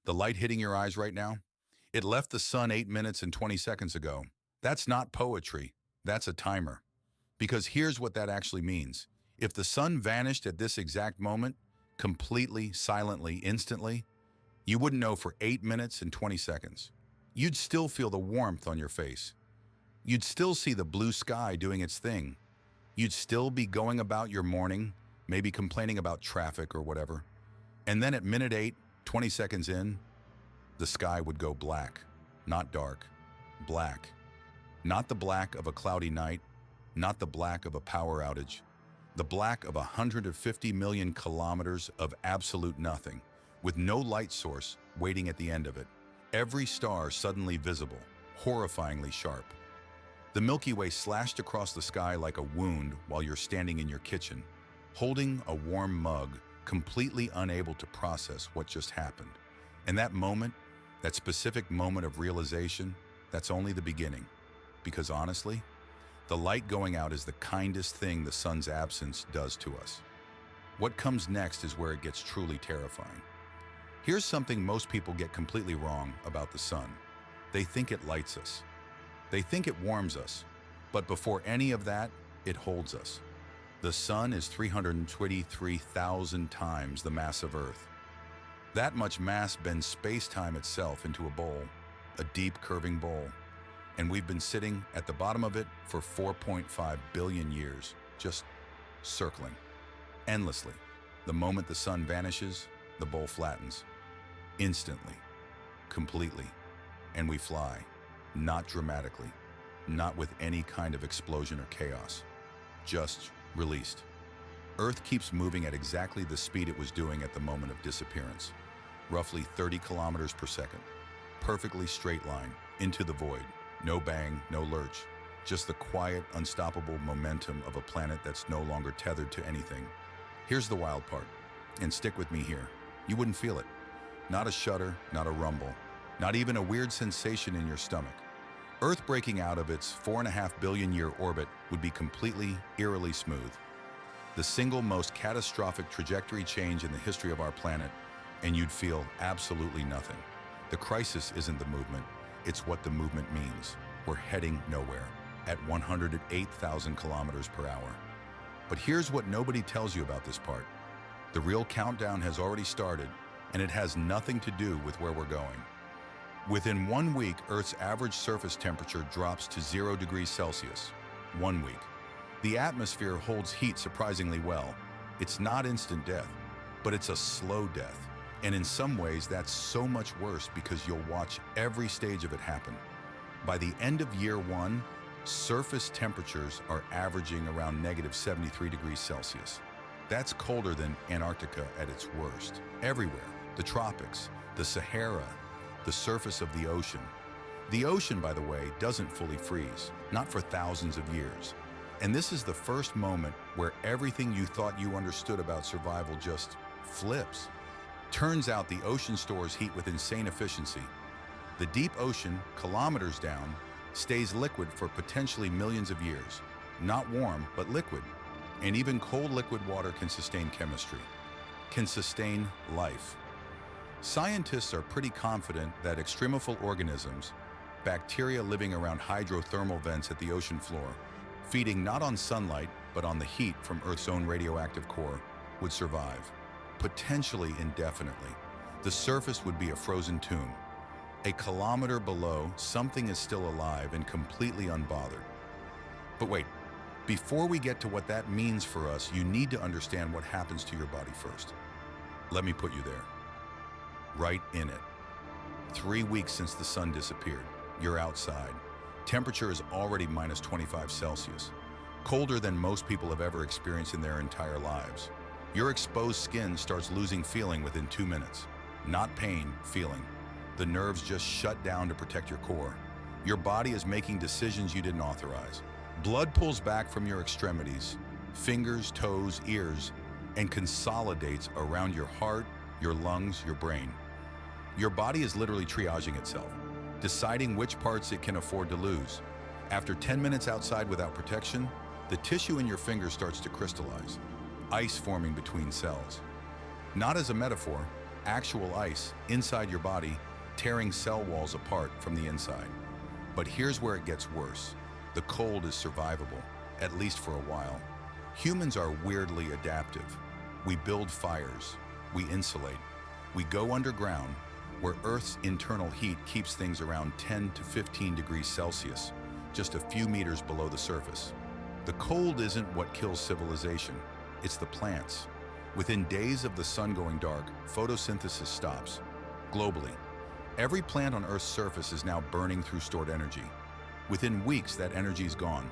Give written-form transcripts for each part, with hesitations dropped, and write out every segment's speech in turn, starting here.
The light hitting your eyes right now? It left the sun 8 minutes and 20 seconds ago. That's not poetry. That's a timer. Because here's what that actually means. If the sun vanished at this exact moment, completely, silently, instantly, you wouldn't know for 8 minutes and 20 seconds. You'd still feel the warmth on your face. You'd still see the blue sky doing its thing. You'd still be going about your morning, maybe complaining about traffic or whatever. And then at minute 8, 20 seconds in, the sky would go black, not dark, black. Not the black of a cloudy night, not the black of a power outage, the black of 150 million kilometers of absolute nothing, with no light source waiting at the end of it. Every star suddenly visible, horrifyingly sharp. The Milky Way slashed across the sky like a wound while you're standing in your kitchen, holding a warm mug, completely unable to process what just happened. And that moment, that specific moment of realization, that's only the beginning. Because honestly, the light going out is the kindest thing the sun's absence does to us. What comes next is where it gets truly terrifying. Here's something most people get completely wrong about the sun. They think it lights us. They think it warms us. But before any of that, it holds us. The sun is 323,000 times the mass of Earth. That much mass bends space-time itself into a bowl, a deep curving bowl. And we've been sitting at the bottom of it for 4.5 billion years, just circling, endlessly. The moment the sun vanishes, the bowl flattens. Instantly, completely. And we fly, not dramatically, not with any kind of explosion or chaos, just released. Earth keeps moving at exactly the speed it was doing at the moment of disappearance, roughly 30 kilometers per second, perfectly straight line, into the void. No bang, no lurch, just the quiet, unstoppable momentum of a planet that's no longer tethered to anything. Here's the wild part, and stick with me here. You wouldn't feel it. Not a shudder, not a rumble, not even a weird sensation in your stomach. Earth breaking out of its 4.5 billion year orbit would be completely, eerily smooth. The single most catastrophic trajectory change in the history of our planet, and you'd feel absolutely nothing. The crisis isn't the movement. It's what the movement means. We're heading nowhere at 108,000 kilometers per hour. But here's what nobody tells you about this part. The real countdown has already started, and it has nothing to do with where we're going. Within 1 week, Earth's average surface temperature drops to 0 degrees Celsius. 1 week. The atmosphere holds heat surprisingly well. It's not instant death, but it's a slow death. And in some ways, that's so much worse because you'll watch every stage of it happen. By the end of year 1, surface temperatures are averaging around -73 degrees Celsius. That's colder than Antarctica at its worst. Everywhere, the tropics, the Sahara, the surface of the ocean. The ocean, by the way, doesn't fully freeze, not for thousands of years. And this is the first moment where everything you thought you understood about survival just flips. Turns out the ocean stores heat with insane efficiency. The deep ocean, kilometers down, stays liquid for potentially millions of years. Not warm, but liquid. And even cold liquid water can sustain chemistry, can sustain life. Scientists are pretty confident that extremophile organisms, bacteria living around hydrothermal vents at the ocean floor, feeding not on sunlight, but on the heat from Earth's own radioactive core, would survive. Potentially indefinitely. The surface would be a frozen tomb. A kilometer below, something is still alive and completely unbothered. But wait, before we get to what that means for us, you need to understand what happens to your body first. Let me put you there. Right in it. 3 weeks since the sun disappeared. You're outside. Temperature is already -25 Celsius. Colder than most people have ever experienced in their entire lives. Your exposed skin starts losing feeling within 2 minutes. Not pain, feeling. The nerves just shut down to protect your core. Your body is making decisions you didn't authorize. Blood pulls back from your extremities, fingers, toes, ears, and consolidates around your heart, your lungs, your brain. Your body is literally triaging itself, deciding which parts it can afford to lose. After 10 minutes outside without protection, the tissue in your fingers starts to crystallize. Ice forming between cells. Not as a metaphor, Actual ice inside your body, tearing cell walls apart from the inside. But here's where it gets worse. The cold is survivable, at least for a while. Humans are weirdly adaptive. We build fires, we insulate, we go underground, where Earth's internal heat keeps things around 10 to 15 degrees Celsius, just a few meters below the surface. The cold isn't what kills civilization, it's the plants. Within days of the sun going dark, photosynthesis stops. Globally, every plant on Earth's surface is now burning through stored energy. Within weeks, that energy is gone.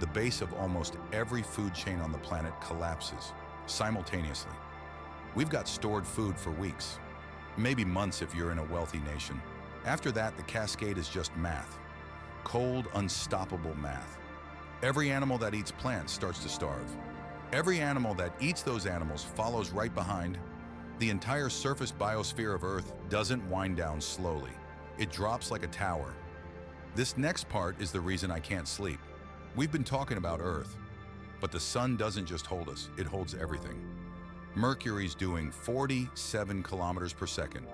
The base of almost every food chain on the planet collapses, simultaneously. We've got stored food for weeks, maybe months if you're in a wealthy nation. After that, the cascade is just math. Cold, unstoppable math. Every animal that eats plants starts to starve. Every animal that eats those animals follows right behind. The entire surface biosphere of Earth doesn't wind down slowly. It drops like a tower. This next part is the reason I can't sleep. We've been talking about Earth, but the sun doesn't just hold us, it holds everything. Mercury's doing 47 kilometers per second.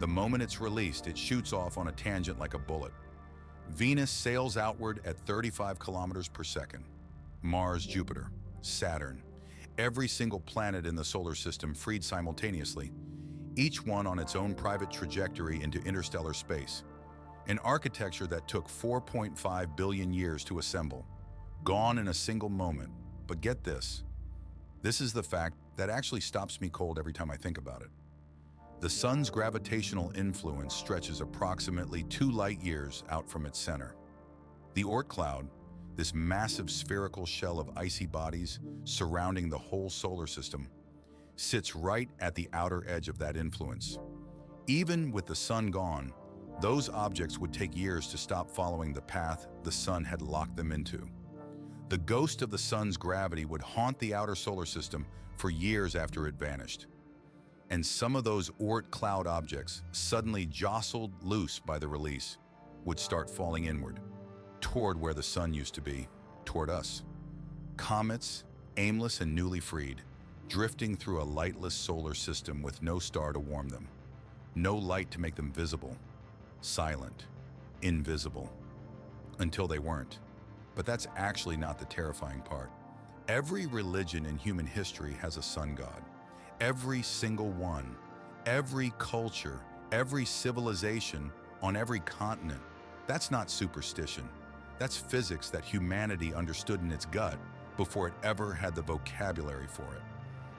The moment it's released, it shoots off on a tangent like a bullet. Venus sails outward at 35 kilometers per second. Mars, Jupiter, Saturn, every single planet in the solar system freed simultaneously, each one on its own private trajectory into interstellar space. An architecture that took 4.5 billion years to assemble, gone in a single moment. But get this. This is the fact that actually stops me cold every time I think about it. The sun's gravitational influence stretches approximately 2 light years out from its center. The Oort cloud, this massive spherical shell of icy bodies surrounding the whole solar system, sits right at the outer edge of that influence. Even with the sun gone, those objects would take years to stop following the path the sun had locked them into. The ghost of the sun's gravity would haunt the outer solar system for years after it vanished. And some of those Oort cloud objects, suddenly jostled loose by the release, would start falling inward, toward where the sun used to be, toward us. Comets, aimless and newly freed, drifting through a lightless solar system with no star to warm them, no light to make them visible. Silent, invisible, until they weren't. But that's actually not the terrifying part. Every religion in human history has a sun god. Every single one, every culture, every civilization on every continent. That's not superstition. That's physics that humanity understood in its gut before it ever had the vocabulary for it.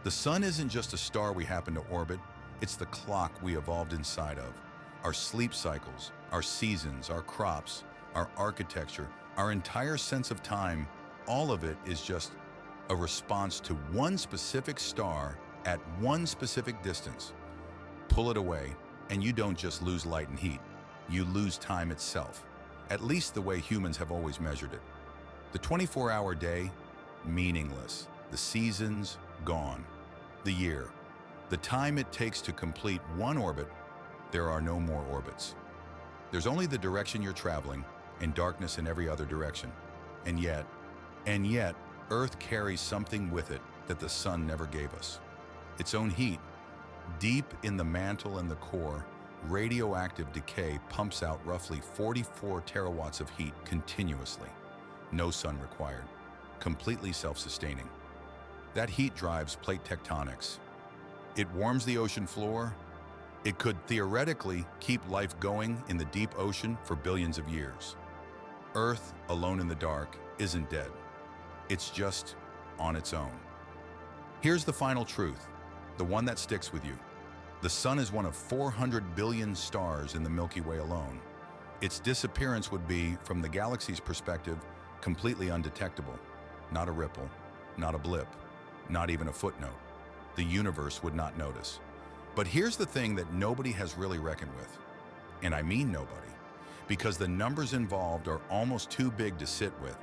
The sun isn't just a star we happen to orbit, it's the clock we evolved inside of. Our sleep cycles, our seasons, our crops, our architecture, our entire sense of time, all of it is just a response to one specific star at one specific distance. Pull it away, and you don't just lose light and heat, you lose time itself, at least the way humans have always measured it. The 24-hour day, meaningless. The seasons, gone. The year, the time it takes to complete one orbit, there are no more orbits. There's only the direction you're traveling and darkness in every other direction. And yet, Earth carries something with it that the sun never gave us. Its own heat. Deep in the mantle and the core, radioactive decay pumps out roughly 44 terawatts of heat continuously. No sun required. Completely self-sustaining. That heat drives plate tectonics. It warms the ocean floor. It could theoretically keep life going in the deep ocean for billions of years. Earth, alone in the dark, isn't dead. It's just on its own. Here's the final truth, the one that sticks with you. The sun is one of 400 billion stars in the Milky Way alone. Its disappearance would be, from the galaxy's perspective, completely undetectable. Not a ripple, not a blip, not even a footnote. The universe would not notice. But here's the thing that nobody has really reckoned with. And I mean nobody, because the numbers involved are almost too big to sit with.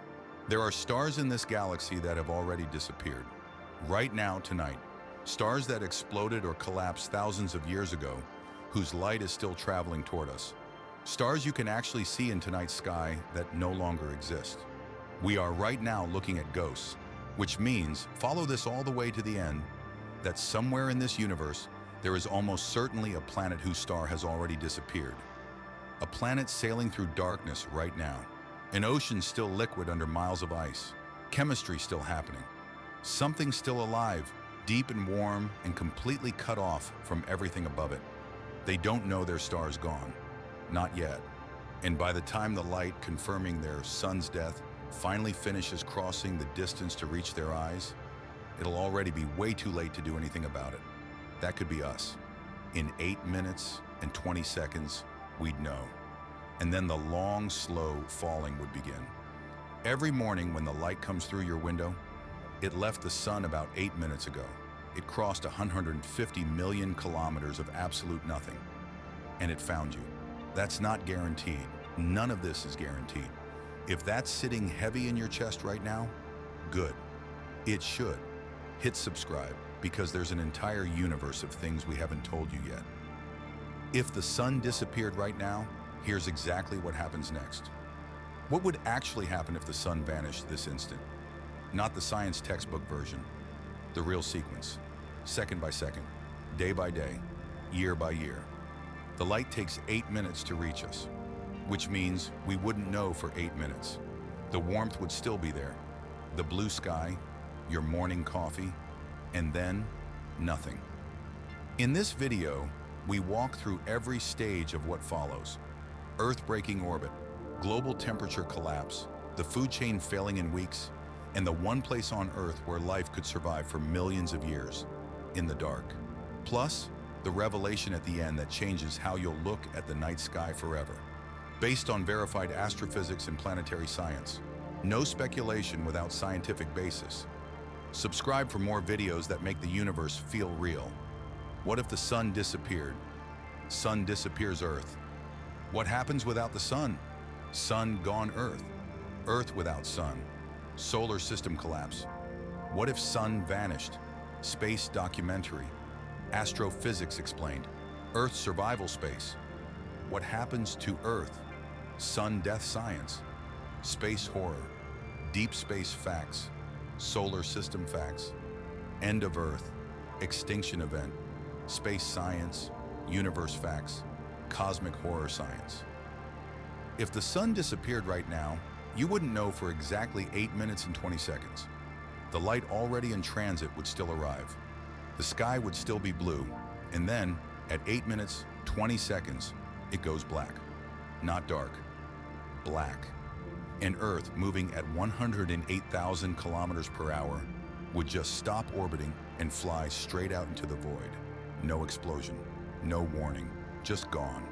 There are stars in this galaxy that have already disappeared. Right now, tonight, stars that exploded or collapsed thousands of years ago, whose light is still traveling toward us. Stars you can actually see in tonight's sky that no longer exist. We are right now looking at ghosts, which means, follow this all the way to the end, that somewhere in this universe, there is almost certainly a planet whose star has already disappeared. A planet sailing through darkness right now. An ocean still liquid under miles of ice. Chemistry still happening. Something still alive, deep and warm and completely cut off from everything above it. They don't know their star's gone. Not yet. And by the time the light confirming their sun's death finally finishes crossing the distance to reach their eyes, it'll already be way too late to do anything about it. That could be us. In 8 minutes and 20 seconds, we'd know. And then the long, slow falling would begin. Every morning when the light comes through your window, it left the sun about 8 minutes ago. It crossed 150 million kilometers of absolute nothing, and it found you. That's not guaranteed. None of this is guaranteed. If that's sitting heavy in your chest right now, good. It should. Hit subscribe, because there's an entire universe of things we haven't told you yet. If the sun disappeared right now, here's exactly what happens next. What would actually happen if the sun vanished this instant? Not the science textbook version, the real sequence, second by second, day by day, year by year. The light takes 8 minutes to reach us, which means we wouldn't know for 8 minutes. The warmth would still be there, the blue sky, your morning coffee, and then nothing. In this video, we walk through every stage of what follows. Earth-breaking orbit, global temperature collapse, the food chain failing in weeks, and the one place on Earth where life could survive for millions of years, in the dark. Plus, the revelation at the end that changes how you'll look at the night sky forever. Based on verified astrophysics and planetary science. No speculation without scientific basis. Subscribe for more videos that make the universe feel real. What if the sun disappeared? Sun disappears Earth. What happens without the sun? Sun gone Earth. Earth without sun. Solar system collapse. What if sun vanished? Space documentary. Astrophysics explained. Earth survival space. What happens to Earth? Sun death science. Space horror. Deep space facts. Solar system facts. End of Earth. Extinction event. Space science. Universe facts. Cosmic horror science. If the sun disappeared right now, you wouldn't know for exactly 8 minutes and 20 seconds. The light already in transit would still arrive. The sky would still be blue, and then, at 8 minutes, 20 seconds, it goes black. Not dark, black. And Earth, moving at 108,000 kilometers per hour, would just stop orbiting and fly straight out into the void. No explosion, no warning, just gone.